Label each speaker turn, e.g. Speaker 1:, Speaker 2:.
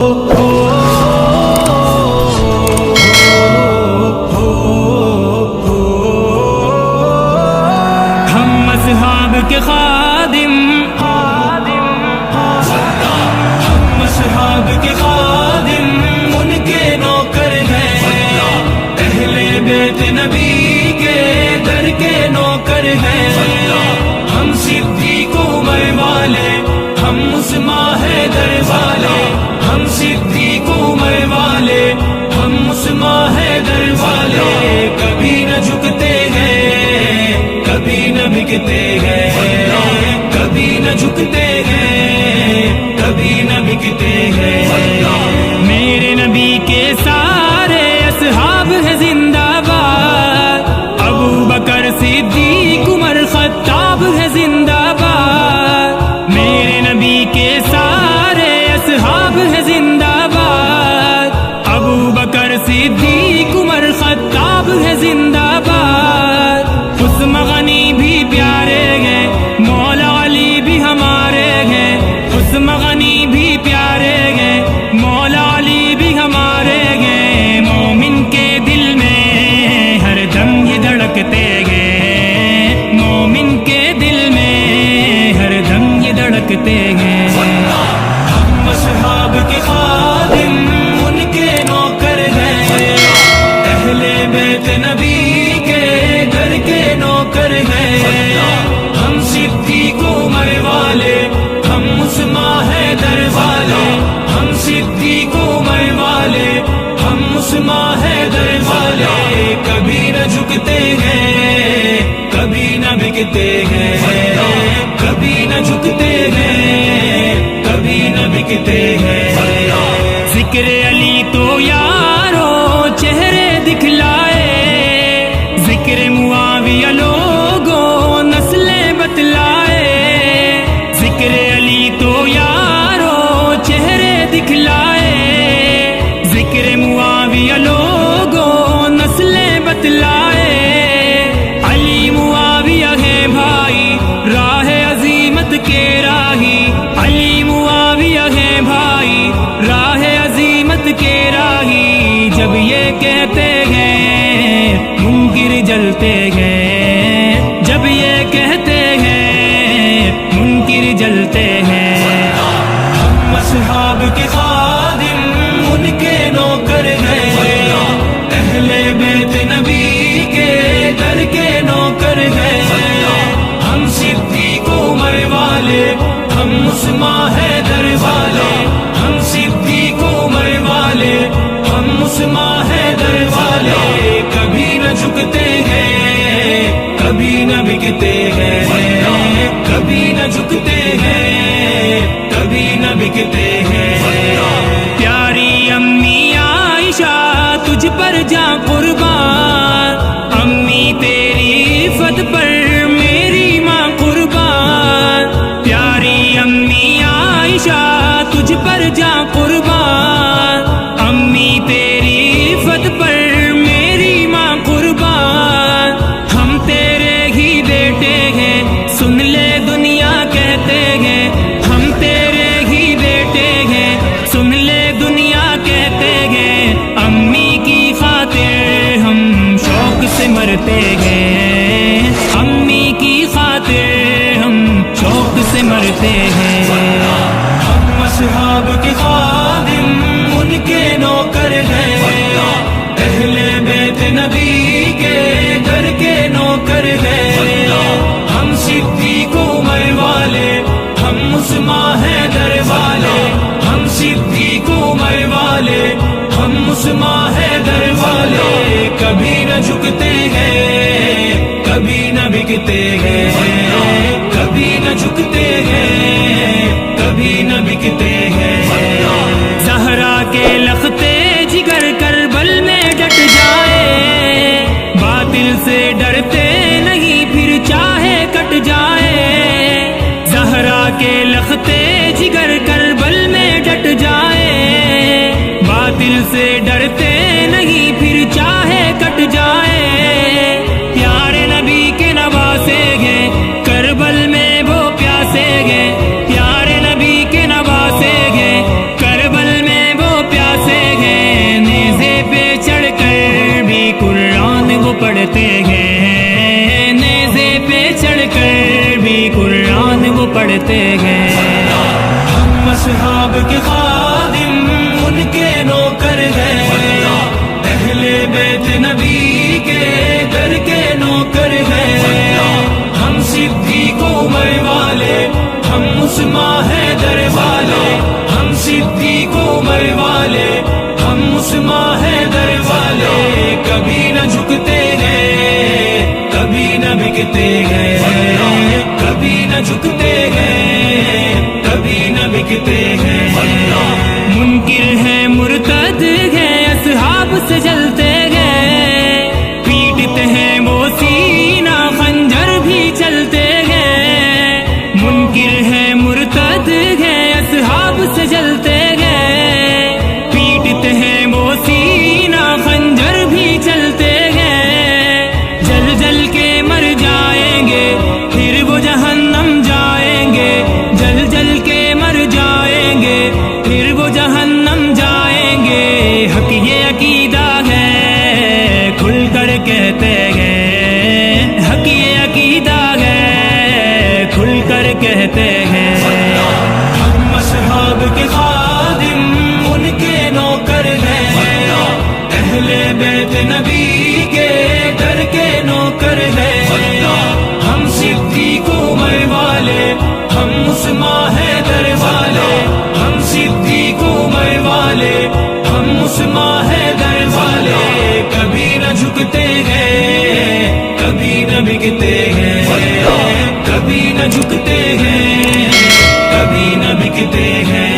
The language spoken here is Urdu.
Speaker 1: ہم اصحاب کے خادم، ہم اصحاب کے خادم، ان کے نوکر ہیں، اہل بیت نبی کے در کے نوکر ہیں، ہم صدیق عمر والے، ہم عثمان حیدر والے، ہم صدیق عمر والے، ہم عثمان حیدر والے، کبھی نہ جھکتے ہیں، کبھی نہ بکتے ہیں، کبھی نہ جھکتے ہیں، کبھی نہ بکتے ہیں۔ میرے نبی کے سارے اصحاب ہیں زندہ باد، ابو بکر صدیق عمر خطاب ہے زندہ باد، میرے نبی کے سارے اصحاب ہیں زندہ باد، ابو بکر صدیق عمر خطاب ہے زندہ باد، عثمان غنی بھی پیارے ہیں، مولا علی بھی ہمارے ہیں، عثمان غنی بھی پیارے ہیں، مولا علی بھی ہمارے ہیں، مومن کے دل میں ہر دم یہ دھڑکتے ہیں، مومن کے دل میں ہر دم یہ دھڑکتے ہیں۔ ہم اصحاب کے خادم، ان کے نوکر ہیں، اہل بیت نبی کے در کے نوکر ہیں، ہم صدیق عمر والے، ہم عثمان حیدر والے، ہم صدیق عمر والے، ہم عثمان حیدر والے، کبھی نہ جھکتے ہیں، کبھی نہ بکتے ہیں، کبھی نہ جھکتے ہیں، کبھی نہ بکتے ہیں۔ ذکر علی تو یارو چہرے دکھلائے، ذکر معاویہ لوگوں نسلیں بتلائے، ذکر علی تو یارو چہرے دکھلائے، ذکر معاویہ لوگوں نسلیں بتلائے، علی معاویہ ہے بھائی راہ عظیمت کے راہی، علی معاویہ ہے بھائی راہ عظیمت کے راہی، جب یہ کہتے ہیں منکر جلتے ہیں، جب یہ کہتے ہیں منکر جلتے ہیں۔ ہم اصحاب کے خادم، ان کے نوکر ہیں، اہل بیت نبی کے در کے نوکر ہیں، ہم صدیق عمر والے، ہم عثمان حیدر والے، ہم صدیق عمر والے، ہم عثمان حیدر والے، کبھی نہ جھکتے ہیں، کبھی نہ بکتے ہیں، کبھی نہ جھکتے ہیں، کبھی نہ بکتے ہیں۔ پیاری امی عائشہ تجھ پر جاں قربان، امی تیری عفت پر میری ماں قربان، پیاری امی عائشہ تجھ پر جاں قربان، امی تیری عفت پر میری ماں قربان، ہم تیرے ہی بیٹے ہیں سن لے دنیا کہتے ہیں، ہم تیرے ہی بیٹے ہیں سن لے دنیا کہتے ہیں، امی کی خاطر ہم شوق سے مرتے ہیں، امی کی خاطر ہم شوق سے مرتے ہیں۔ ہم اصحاب کے خادم، ان کے نوکر ہیں، اہل بیت نبی کے در کے نوکر ہیں، ہم صدیق عمر والے، ہم عثمان حیدر والے، ہم صدیق عمر والے، ہم عثمان حیدر والے، کبھی نہ جھکتے ہیں، کبھی نہ بکتے ہیں، کبھی نہ جھکتے ہیں، کبھی نہ بکتے ہیں۔ زہرا کے لختے جگر کربل میں ڈٹ جائے، باطل سے ڈرتے نہیں پھر چاہے کٹ جائے، زہرا کے لختے جگر کربل میں ڈٹ جائے، باطل سے ڈرتے نہیں پھر چاہے کٹ جائے، پیارے نبی کے نواسے گے کربل میں وہ پیاسے گے، پیارے نبی کے نواسے گے کربل میں عثمان حیدر والے، ہم صدیق عمر والے، ہم عثمان حیدر والے، کبھی نہ جھکتے ہیں، کبھی نہ بکتے ہیں، کبھی نہ جھکتے ہیں، کبھی نہ بکتے ہیں۔ منکر ہے مرتد ہے اصحاب سے جلتے ہیں، پیٹتے ہیں وہ سینہ خنجر بھی چلتے ہیں۔ منکر ہے مرتد ہے اصحاب سے جلتے ہیں، پیٹتے ہیں وہ سینہ خنجر بھی چلتے ہیں۔ جل جل کے مر جائیں گے پھر وہ جہنم جائیں گے، جل جل کے مر جائیں گے پھر وہ جہنم جائیں گے۔ حق یہ عقیدہ ہے کھل کر کہتے ہیں، حق یہ عقیدہ ہے کھل کر کہتے ہیں۔ ہم اصحاب کے خادم ان کے نوکر ہیں، اہل بیت نبی کے در کے نوکر ہیں۔ ہم صدیق عمر والے، ہم عثمان حیدر والے، ہم صدیق عمر والے، ہم عثمان حیدر والے، کبھی نہ جھکتے ہیں، کبھی نہ بکتے ہیں، کبھی نہ جھکتے ہیں، کبھی نہ بکتے ہیں۔